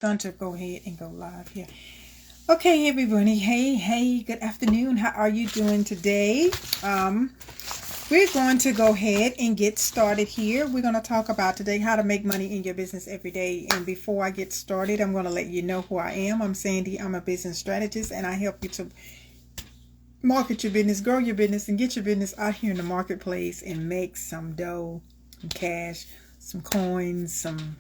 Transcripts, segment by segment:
Going to go ahead and go live here. Okay, everybody. Hey, good afternoon. How are you doing today? We're going to go ahead and get started here. We're going to talk about today how to make money in your business every day. And before I get started, I'm going to let you know who I am. I'm Sandy. I'm a business strategist, and I help you to market your business, grow your business, and get your business out here in the marketplace and make some dough, some cash, some coins, some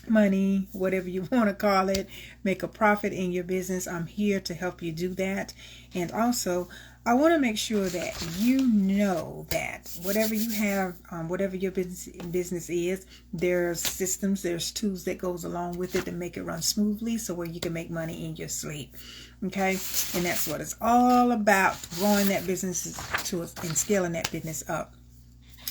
money, whatever you want to call it. Make a profit in your business. I'm here to help you do that. And also, I want to make sure that you know that whatever you have, whatever your business is, there's systems, there's tools that goes along with it to make it run smoothly, so where you can make money in your sleep. Okay, and that's what it's all about: growing that business and scaling that business up.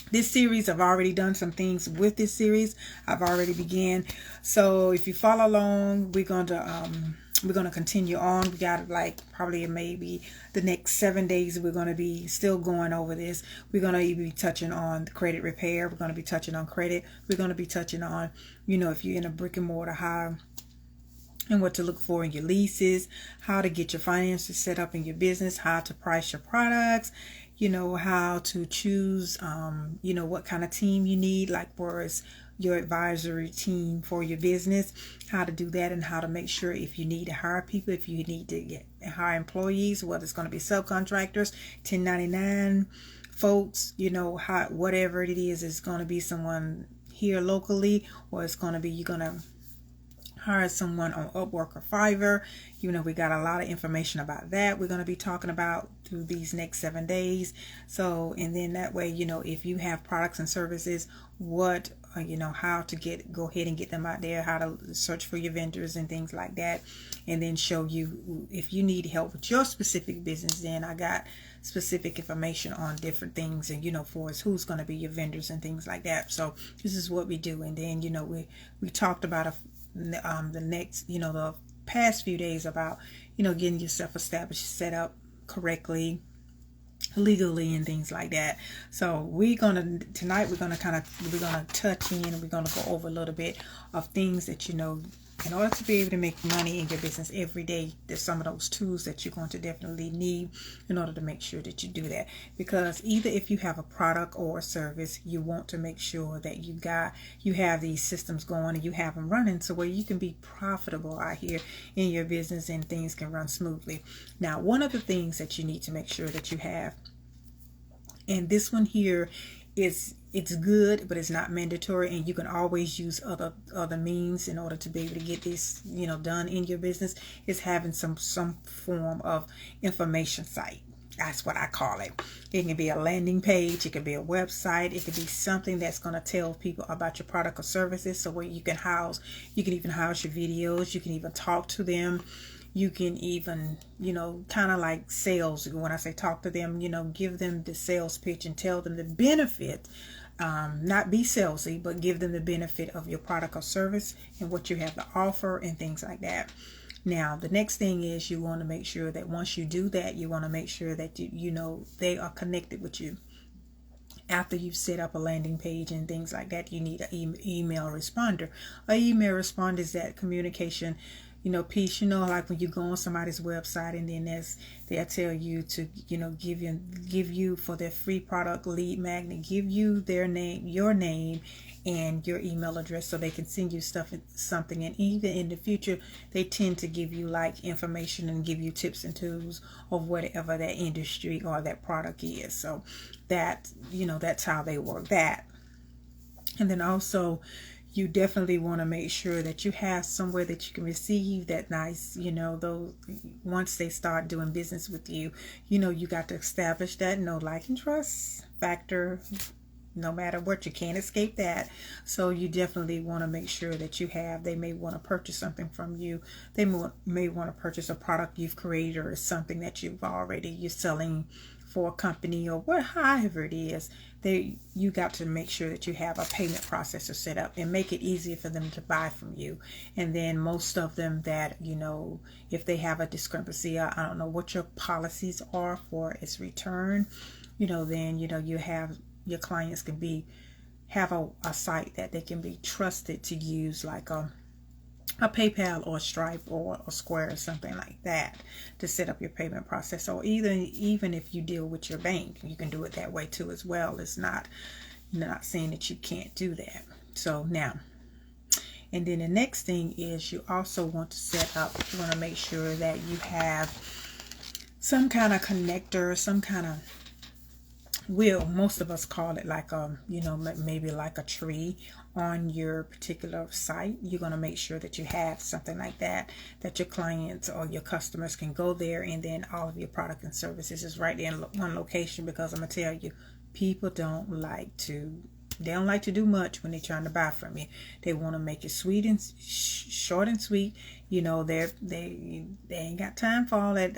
This series, I've already done some things with this series. I've already began. So if you follow along, we're going to continue on. We got like probably maybe the next 7 days. We're going to be still going over this. We're going to be touching on the credit repair. We're going to be touching on credit. We're going to be touching on, if you're in a brick and mortar, how and what to look for in your leases, how to get your finances set up in your business, how to price your products, how to choose, what kind of team you need, like for your advisory team for your business, how to do that, and how to make sure if you need to hire people, if you need to hire employees, whether it's going to be subcontractors, 1099 folks, whatever it is, it's going to be someone here locally, or it's going to be, you're going to hire someone on Upwork or Fiverr. We got a lot of information about that we're going to be talking about through these next 7 days. So, and then that way, if you have products and services, what how to go ahead and get them out there, how to search for your vendors and things like that, and then show you if you need help with your specific business. Then I got specific information on different things, and for us, who's going to be your vendors and things like that. So this is what we do. And then we talked about the next the past few days about getting yourself established, set up correctly, legally, and things like that. So tonight we're gonna touch in, and we're gonna go over a little bit of things that in order to be able to make money in your business every day. There's some of those tools that you're going to definitely need in order to make sure that you do that. Because either if you have a product or a service, you want to make sure that you have these systems going and you have them running, so where you can be profitable out here in your business and things can run smoothly. Now, one of the things that you need to make sure that you have, and this one here it's good, but it's not mandatory, and you can always use other means in order to be able to get this done in your business, is having some form of information site. That's what I call it. It can be a landing page, it could be a website, it could be something that's going to tell people about your product or services, so where you can even house your videos, you can even talk to them. You can even, kind of like sales. When I say talk to them, give them the sales pitch and tell them the benefit, not be salesy, but give them the benefit of your product or service and what you have to offer and things like that. Now, the next thing is you want to make sure that once you do that, you want to make sure that they are connected with you. After you've set up a landing page and things like that, you need an email responder. An email responder is that communication piece, like when you go on somebody's website and then they'll tell you to, give you for their free product lead magnet, give you their name, your name, and your email address, so they can send you something. And even in the future, they tend to give you like information and give you tips and tools of whatever that industry or that product is. So that, that's how they work that. And then also, you definitely want to make sure that you have somewhere that you can receive that nice, those, once they start doing business with you, you got to establish that like and trust factor. No matter what, you can't escape that. So you definitely want to make sure that they may want to purchase something from you. They may want to purchase a product you've created, or something that you're selling for a company, or however it is. You got to make sure that you have a payment processor set up and make it easier for them to buy from you. And then most of them that, if they have a discrepancy, I don't know what your policies are for its return, then, you have your clients can have a site that they can be trusted to use, like a PayPal or Stripe or a Square or something like that to set up your payment process. Or even if you deal with your bank, you can do it that way too as well. It's not saying that you can't do that. So now, and then the next thing is you also want to set up, you want to make sure that you have some kind of connector, some kind of wheel. Most of us call it like a, maybe like a tree on your particular site. You're going to make sure that you have something like that your clients or your customers can go there, and then all of your product and services is right there in one location. Because I'm going to tell you, people don't like to do much when they're trying to buy from you. They want to make it sweet and short and sweet. They ain't got time for all that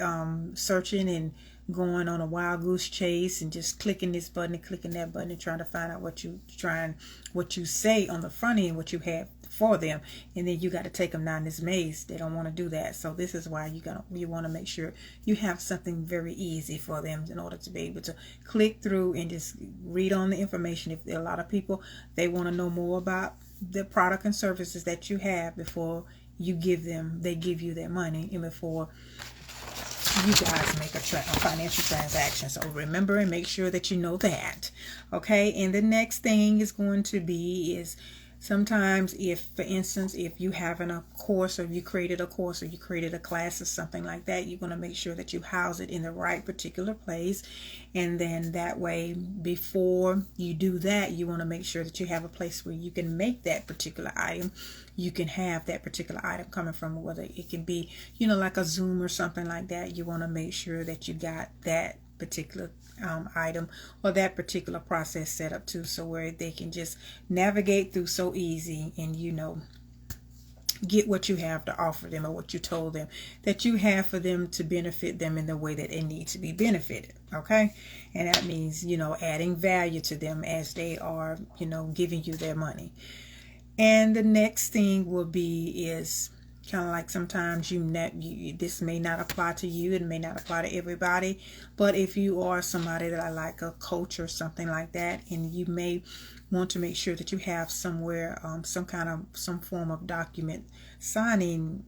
searching and going on a wild goose chase and just clicking this button and clicking that button and trying to find out what you say on the front end, what you have for them, and then you got to take them down this maze. They don't want to do that. So this is why you want to make sure you have something very easy for them in order to be able to click through and just read on the information. If there are a lot of people, they want to know more about the product and services that you have before they give you their money, and before you guys make a financial transaction. So remember and make sure that you know that. Okay, and the next thing is going to be is sometimes, if, for instance, if you having a course, or you created a course, or you created a class or something like that, you're going to make sure that you house it in the right particular place. And then that way, before you do that, you want to make sure that you have a place where you can make that particular item. You can have that particular item coming from, whether it can be, like a Zoom or something like that. You want to make sure that you got that particular item or that particular process set up too, so where they can just navigate through so easy and get what you have to offer them, or what you told them that you have for them to benefit them in the way that they need to be benefited. Okay, and that means adding value to them as they are giving you their money. And the next thing will be is kind of like, sometimes this may not apply to you, it may not apply to everybody, but if you are somebody that I like a coach or something like that, and you may want to make sure that you have somewhere some form of document signing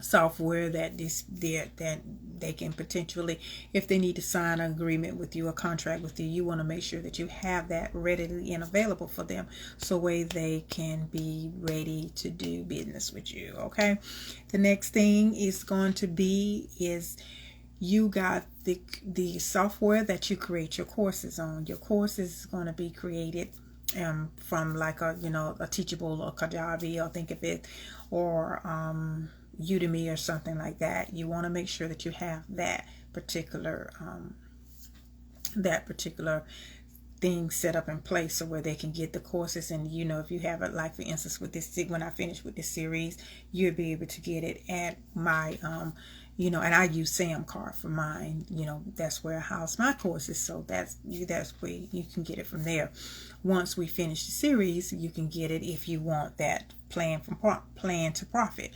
software that they can potentially, if they need to sign an agreement with you, a contract with you, you want to make sure that you have that readily and available for them, so way they can be ready to do business with you. Okay, the next thing is going to be is you got the software that you create your courses on. Your course is going to be created from like a Teachable or Kajabi or Think of It or Udemy or something like that. You want to make sure that you have that particular thing set up in place, so where they can get the courses. And if you have it, like for instance with this, when I finish with this series, you'll be able to get it at my and I use Sam Card for mine. That's where I house my courses, so that's where you can get it from there. Once we finish the series, you can get it if you want that plan to profit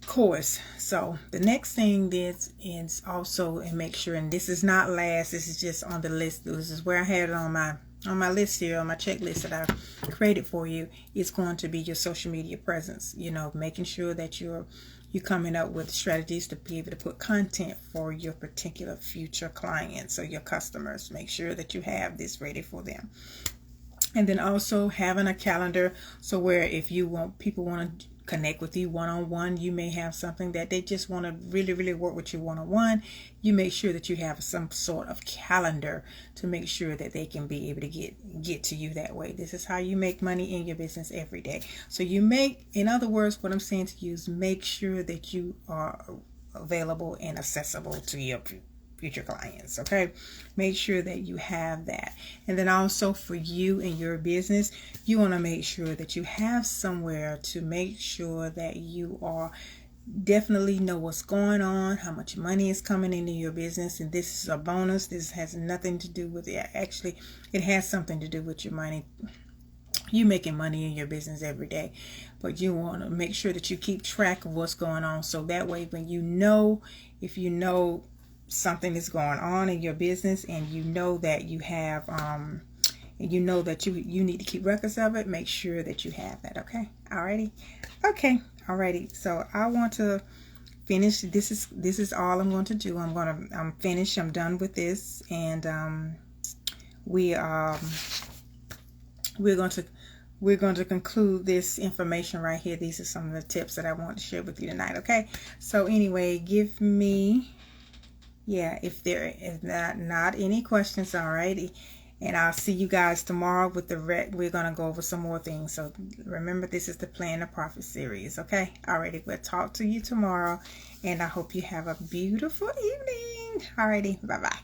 course. So the next thing is also, and make sure, and this is not last, this is just on the list, this is where I had it on my list here, on my checklist that I created for you, is going to be your social media presence. Making sure that you're coming up with strategies to be able to put content for your particular future clients or your customers. Make sure that you have this ready for them. And then also having a calendar, so where if people want to connect with you one-on-one, you may have something that they just want to really, really work with you one-on-one. You make sure that you have some sort of calendar to make sure that they can be able to get to you that way. This is how you make money in your business every day. So in other words, what I'm saying to you is make sure that you are available and accessible to your future clients. Okay, make sure that you have that. And then also for you and your business, you want to make sure that you have somewhere to make sure that you are definitely know what's going on, how much money is coming into your business. And this is a bonus. This has nothing to do with it. Actually, it has something to do with your money. You making money in your business every day, but you want to make sure that you keep track of what's going on, so that way when if you know something is going on in your business, and that you have and you know that you need to keep records of it, make sure that you have that. Okay. Alrighty. Okay. Alrighty. So I want to finish. This is all I'm going to do. I'm finished. I'm done with this, and we're going to conclude this information right here. These are some of the tips that I want to share with you tonight. Okay. So anyway, give me, yeah, if there is not any questions, alrighty. And I'll see you guys tomorrow with we're going to go over some more things. So remember, this is the Plan to Profit series. Okay. Alrighty. We'll talk to you tomorrow. And I hope you have a beautiful evening. Alrighty. Bye-bye.